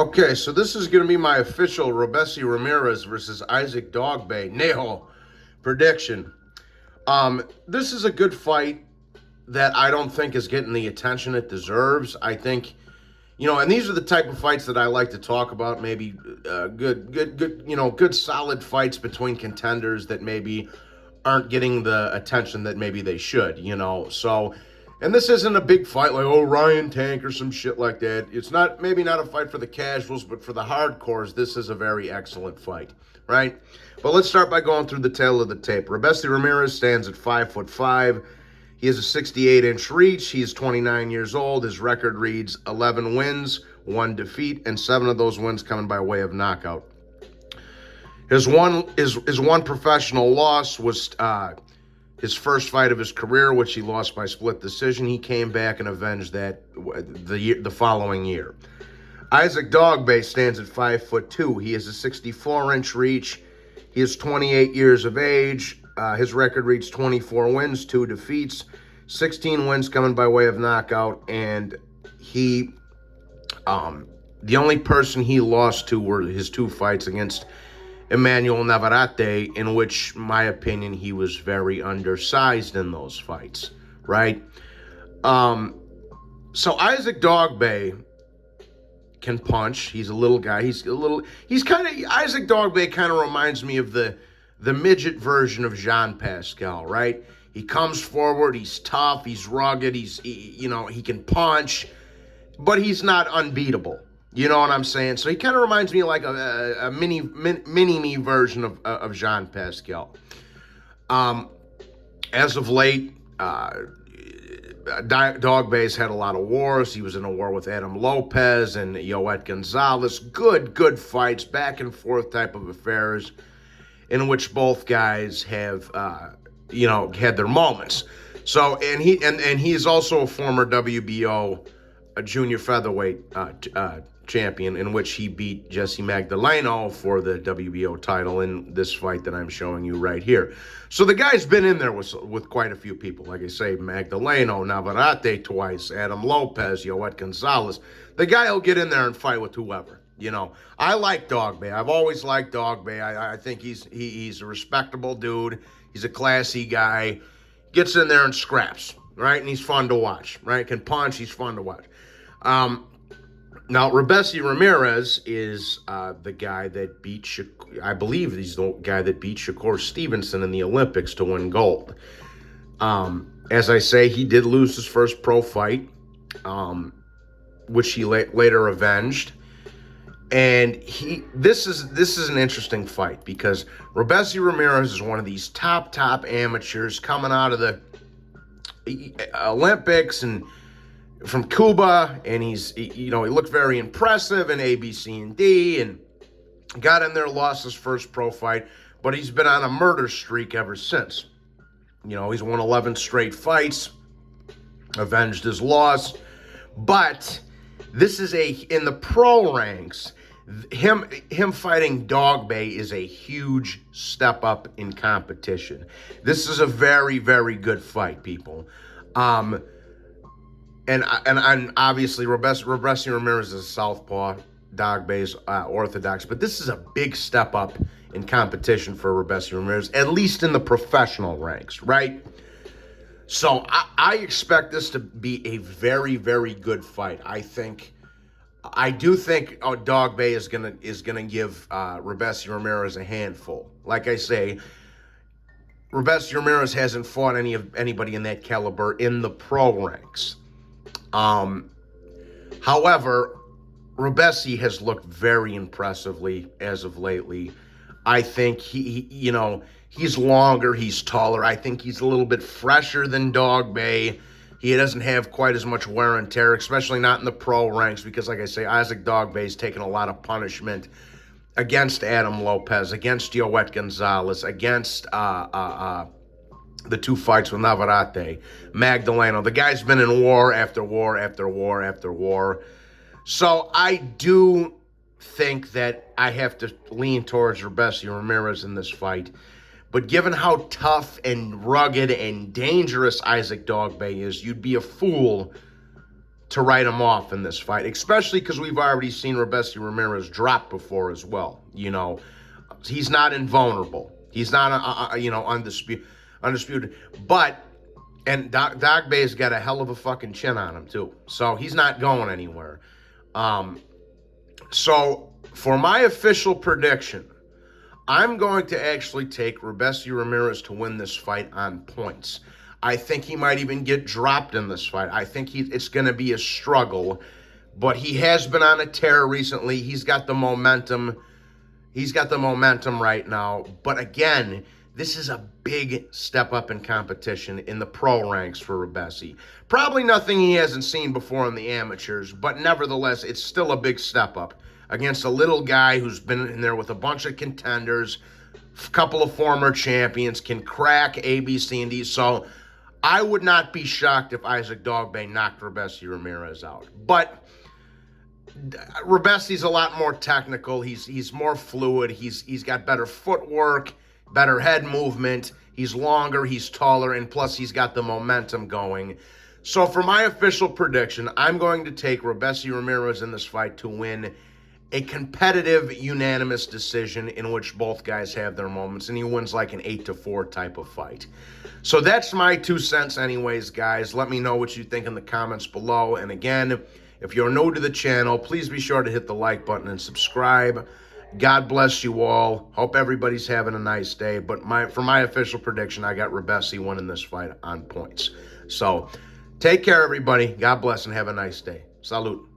Okay, so this is going to be my official Robeisy Ramirez versus Isaac Dogboe Neho prediction. This is a good fight that I don't think is getting the attention it deserves. I think, and these are the type of fights that I like to talk about. Maybe good, good solid fights between contenders that maybe aren't getting the attention that maybe they should. So. And this isn't a big fight like, oh, Ryan Tank or some shit like that. It's not, maybe not a fight for the casuals, but for the hardcores, this is a very excellent fight, right? But let's start by going through the tail of the tape. Robeisy Ramirez stands at 5'5". He has a 68-inch reach. He's 29 years old. His record reads 11 wins, 1 defeat, and 7 of those wins coming by way of knockout. His one professional loss was his first fight of his career, which he lost by split decision. He came back and avenged that the following year. Isaac Dogboe stands at 5'2". He has a 64-inch reach. He is 28 years of age. His record reads 24 wins, 2 defeats, 16 wins coming by way of knockout, and he, the only person he lost to were his 2 fights against Emmanuel Navarrete, in which, my opinion, he was very undersized in those fights, right? So Isaac Dogboe can punch. He's a little guy. Isaac Dogboe kind of reminds me of the midget version of Jean Pascal, right? He comes forward, he's tough, he's rugged, he can punch, but he's not unbeatable. You know what I'm saying? So he kind of reminds me like a mini-me version of Jean Pascal. As of late, Dogboe's had a lot of wars. He was in a war with Adam Lopez and Yoet Gonzalez. Good fights, back and forth type of affairs in which both guys have, had their moments. So, and he is also a former WBO junior featherweight champion, in which he beat Jesse Magdaleno for the WBO title in this fight that I'm showing you right here. So the guy's been in there with quite a few people. Like I say, Magdaleno, Navarrete twice, Adam Lopez, Yoet Gonzalez. The guy will get in there and fight with whoever. I like Dogboe. I've always liked Dogboe. I think he's a respectable dude. He's a classy guy. Gets in there and scraps, right? And he's fun to watch, right? Can punch. He's fun to watch. Now, Robeisy Ramirez is the guy that beat, I believe he's the guy that beat Shakur Stevenson in the Olympics to win gold. As I say, he did lose his first pro fight, which he later avenged. And this is an interesting fight because Robeisy Ramirez is one of these top amateurs coming out of the Olympics and from Cuba, and he looked very impressive in A, B, C, and D, and got in there, lost his first pro fight, but he's been on a murder streak ever since. He's won 11 straight fights, avenged his loss, but this is in the pro ranks, him fighting Dogboe is a huge step up in competition. This is a very, very good fight, people. And obviously, Robeisy Ramirez is a southpaw, Dogboe's orthodox, but this is a big step up in competition for Robeisy Ramirez, at least in the professional ranks, right? So I expect this to be a very, very good fight. I do think Dogboe is gonna give Robeisy Ramirez a handful. Like I say, Robeisy Ramirez hasn't fought anybody in that caliber in the pro ranks. However, Robeisy has looked very impressively as of lately. I think he's longer, he's taller. I think he's a little bit fresher than Dogboe. He doesn't have quite as much wear and tear, especially not in the pro ranks, because like I say, Isaac Dogboe's taken a lot of punishment against Adam Lopez, against Yoet Gonzalez, against the 2 fights with Navarrete, Magdaleno. The guy's been in war after war after war after war. So I do think that I have to lean towards Robeisy Ramirez in this fight. But given how tough and rugged and dangerous Isaac Dogboe is, you'd be a fool to write him off in this fight, especially because we've already seen Robeisy Ramirez drop before as well. You know, he's not invulnerable. He's not, undisputed. But, and Dogboe's got a hell of a fucking chin on him, too. So he's not going anywhere. So for my official prediction, I'm going to actually take Robeisy Ramirez to win this fight on points. I think he might even get dropped in this fight. I think it's going to be a struggle, but he has been on a tear recently. He's got the momentum. He's got the momentum right now. But again, this is a big step up in competition in the pro ranks for Robeisy. Probably nothing he hasn't seen before in the amateurs, but nevertheless, it's still a big step up against a little guy who's been in there with a bunch of contenders, a couple of former champions, can crack A, B, C, and D. So I would not be shocked if Isaac Dogboe knocked Robeisy Ramirez out. But Robeisy's a lot more technical. He's more fluid. He's got better footwork, better head movement. He's longer, he's taller, and plus he's got the momentum going. So for my official prediction, I'm going to take Robeisy Ramirez in this fight to win a competitive, unanimous decision in which both guys have their moments, and he wins like an 8-4 type of fight. So that's my 2 cents anyways, guys. Let me know what you think in the comments below. And again, if you're new to the channel, please be sure to hit the like button and subscribe. God bless you all. Hope everybody's having a nice day. But for my official prediction, I got Robeisy winning this fight on points. So take care, everybody. God bless and have a nice day. Salute.